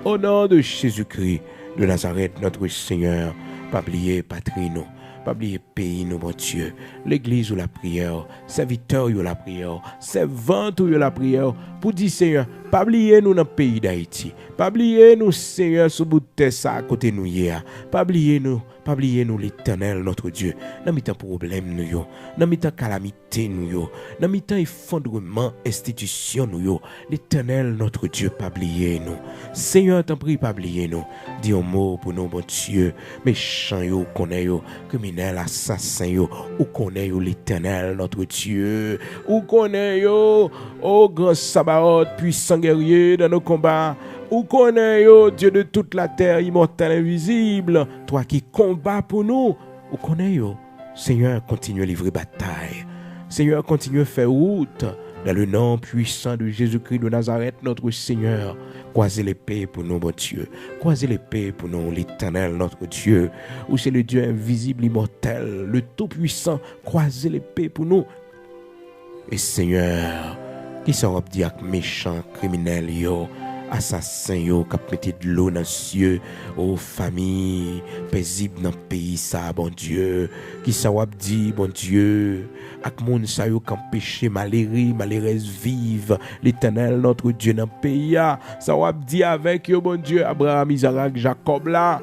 Au nom de Jésus-Christ de Nazareth, notre Seigneur, pas oublier patrie nous, pas oublier pays nous, mon Dieu. L'église ou la prière, serviteur ou la prière, servante ou la prière, pour dire Seigneur, Pas oublier nous dans le pays d'Haïti. Pas oublier nous, Seigneur, sous bout de terre ça à côté nous hier. Pas oublier nous l'Éternel, notre Dieu. Dans mi-temps problème nous yo, dans mi-temps calamité nous yo, dans mi-temps effondrement institution nous yo. L'Éternel, notre Dieu, pas oublier nous. Seigneur, t'en prie, pas oublier nous. Dis un mot pour nous, bon Dieu. Méchants yo, connaît yo, criminels, assassins yo, ou connaît yo l'Éternel, notre Dieu. Ou connaît yo, oh grand Sabaoth, puissant guerrier dans nos combats. Ou connaît yo, Dieu de toute la terre, immortel, invisible. Toi qui combats pour nous. Ou connaît yo, Seigneur, continue à livrer bataille. Seigneur, continue à faire route. Dans le nom puissant de Jésus-Christ de Nazareth, notre Seigneur. Croisez l'épée pour nous, mon Dieu. Croisez l'épée pour nous, l'Éternel, notre Dieu. Ou c'est le Dieu invisible, immortel, le Tout-Puissant. Croisez l'épée pour nous. Et Seigneur, qui sera dit avec méchant, criminel, yo, assassin, yo, qui mette de l'eau dans les cieux, aux familles paisibles dans le pays, ça, bon Dieu. Qui sera dit, bon Dieu, avec moun sa yo, qui péché, malheureuse, vive, l'Éternel, notre Dieu, dans le pays, ça va dit avec yo, bon Dieu, Abraham, Isaac, Jacob, là.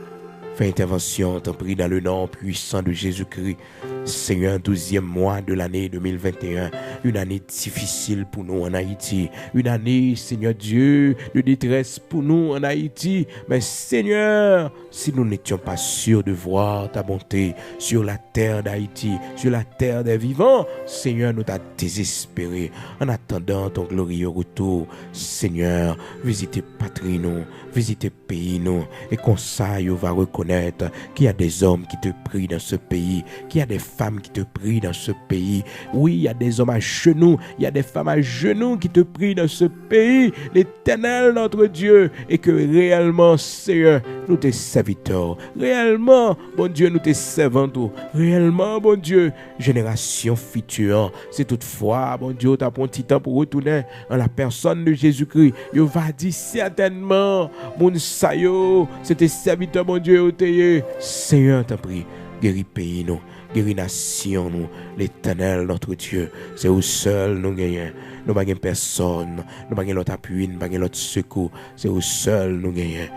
Fais intervention, t'en prie, dans le nom puissant de Jésus-Christ. Seigneur, 12e mois de l'année 2021, une année difficile pour nous en Haïti, une année, Seigneur Dieu, de détresse pour nous en Haïti. Mais Seigneur, si nous n'étions pas sûrs de voir ta bonté sur la terre d'Haïti, sur la terre des vivants, Seigneur, nous t'as désespérés. En attendant ton glorieux retour, Seigneur, visitez patrie nous, visitez pays nous, et comme ça, on va reconnaître qu'il y a des hommes qui te prient dans ce pays, qu'il y a des femmes qui te prient dans ce pays. Oui, il y a des hommes à genoux, il y a des femmes à genoux qui te prient dans ce pays, l'Éternel notre Dieu, et que réellement, Seigneur, nous tes serviteurs, réellement, bon Dieu, nous tes servants, réellement, bon Dieu, génération future, c'est toutefois, bon Dieu, tu as pris un petit temps pour retourner en la personne de Jésus-Christ. Il va dire certainement, mon sayo, c'est tes serviteurs, mon Dieu, Seigneur, t'en prie, guéris pays nous, guéris nation nous, l'Éternel notre Dieu, c'est où seul nous gagnons, nous n'avons personne, nous n'avons l'autre appui, nous n'avons l'autre secours, c'est où seul nous gagnons.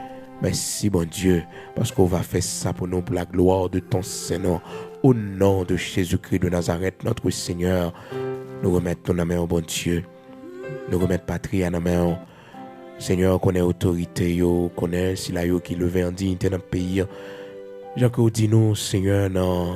Merci bon Dieu, parce qu'on va faire ça pour nous, pour la gloire de ton Seigneur, au nom de Jésus-Christ de Nazareth, notre Seigneur, nous remettons nos mains au bon Dieu, nous remettons patrie à nos mains. Seigneur, connaît autorité, connaît si la yo qui levé en dignité dans le pays. Jacques dit nous, Seigneur, dans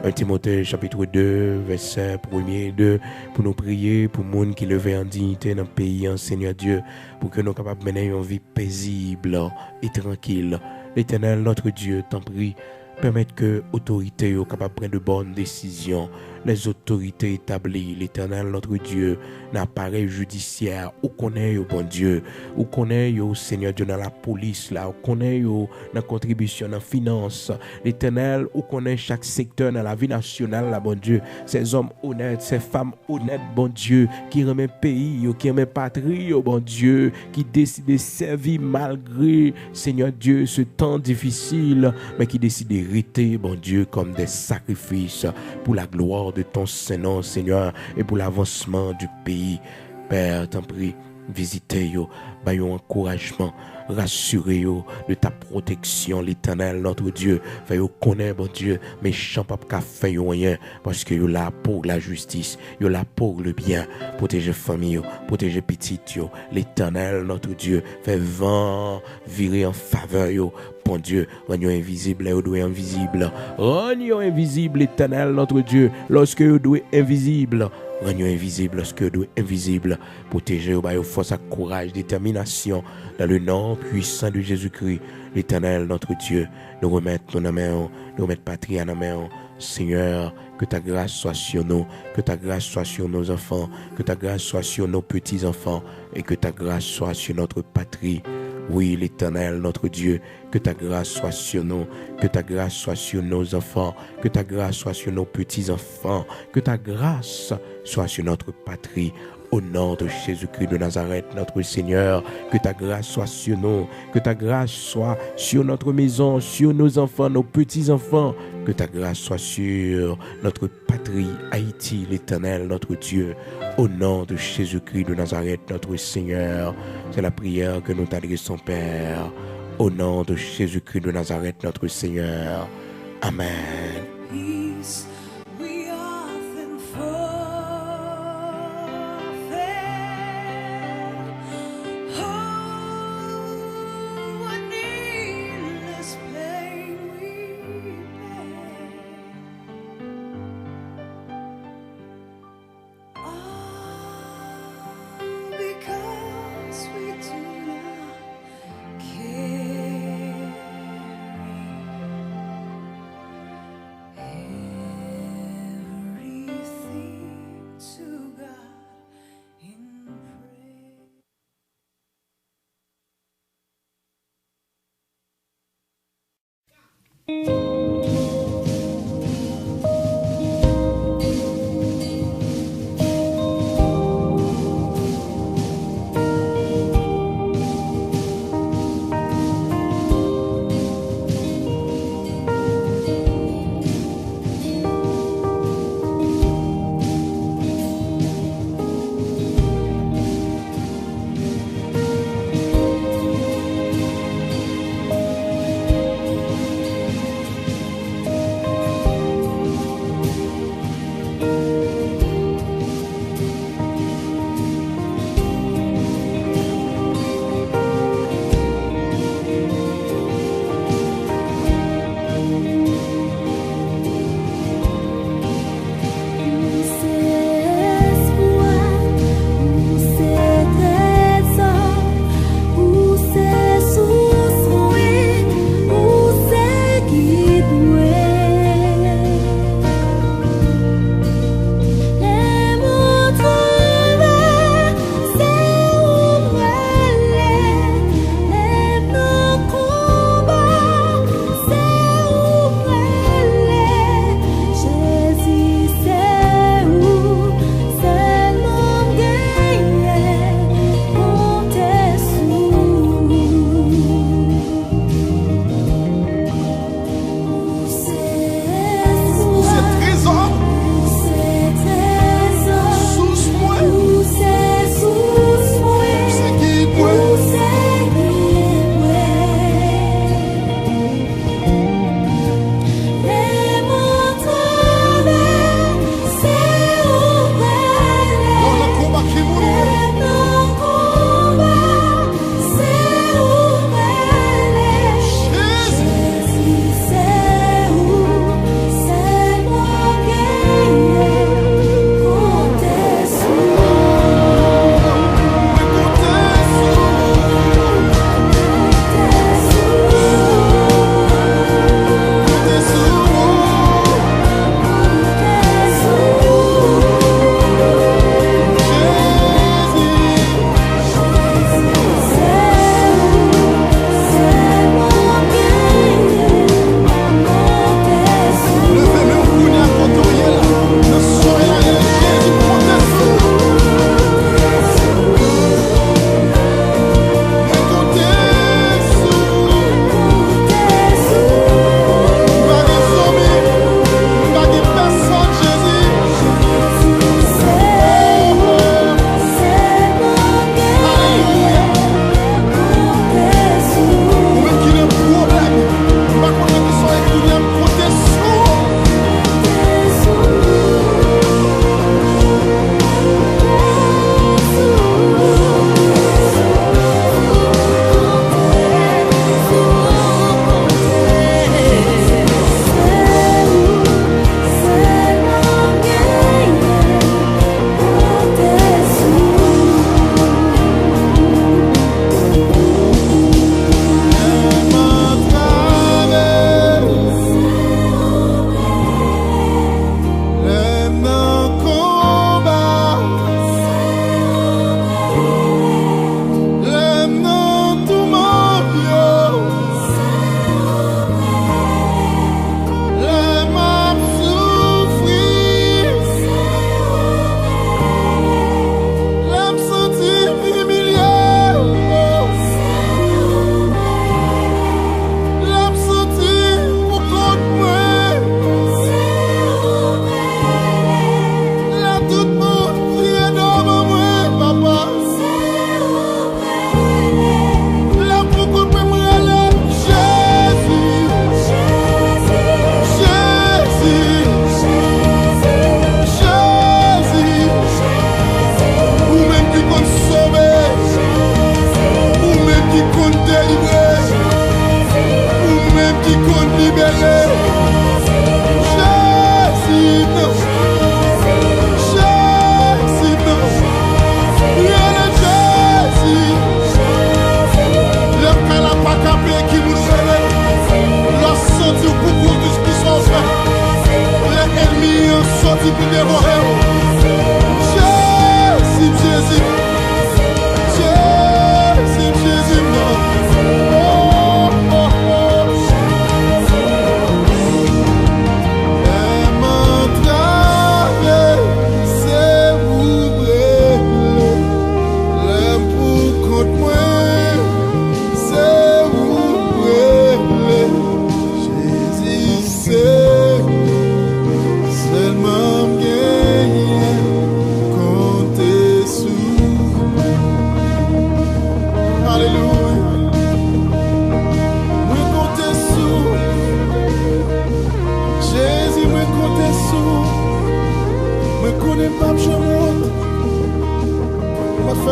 1 Timothée chapitre 2, verset 1er et 2, pour nous prier pour les gens qui levé en dignité dans le pays, Seigneur Dieu, pour que nous soyons capables de mener une vie paisible et tranquille. L'Éternel, notre Dieu, t'en prie, permettre que l'autorité soit capable de prendre de bonnes décisions. Les autorités établies, l'Éternel, notre Dieu, l'appareil judiciaire, ou connaît, bon Dieu, ou connaît, Seigneur Dieu, dans la police, là, ou connaît, dans la contribution, dans la finance, l'Éternel, ou connaît chaque secteur dans la vie nationale, là, bon Dieu, ces hommes honnêtes, ces femmes honnêtes, bon Dieu, qui remettent pays, qui remettent patrie, bon Dieu, qui décident de servir malgré, Seigneur Dieu, ce temps difficile, mais qui décident de rester, bon Dieu, comme des sacrifices pour la gloire de ton Saint-Nom, Seigneur, et pour l'avancement du pays. Père, t'en prie, visitez-yo, baillons encouragement, rassurez-yo de ta protection, l'Éternel, notre Dieu. Fais-yo connaître, bon Dieu, méchant pas qu'à faire rien, parce que yo là pour la justice, yo là pour le bien, protéger famille, protéger petit yo, l'Éternel, notre Dieu, fait vent virer en faveur yo. Bon Dieu, rends-nous invisible, vous doit invisible. Rends-nous invisible, l'Éternel, notre Dieu, lorsque vous doit invisible. Rends-nous invisible lorsque vous doit invisible. Protégez-vous par force, courage, détermination. Dans le nom puissant de Jésus-Christ, l'Éternel, notre Dieu, nous remettons nos mains, nous remettons patrie à nos mains. Seigneur, que ta grâce soit sur nous, que ta grâce soit sur nos enfants, que ta grâce soit sur nos petits-enfants et que ta grâce soit sur notre patrie. Oui, l'Éternel, notre Dieu, que ta grâce soit sur nous, que ta grâce soit sur nos enfants, que ta grâce soit sur nos petits-enfants, que ta grâce soit sur notre patrie. Au nom de Jésus-Christ de Nazareth, notre Seigneur, que ta grâce soit sur nous, que ta grâce soit sur notre maison, sur nos enfants, nos petits-enfants, que ta grâce soit sur notre patrie, Haïti, l'Éternel, notre Dieu. Au nom de Jésus-Christ de Nazareth, notre Seigneur, c'est la prière que nous t'adressons, Père. Au nom de Jésus-Christ de Nazareth, notre Seigneur. Amen.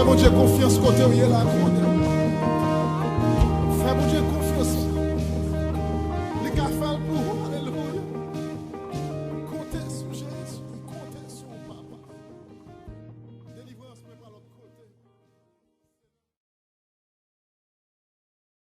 mon Dieu, confiance côté où il est là.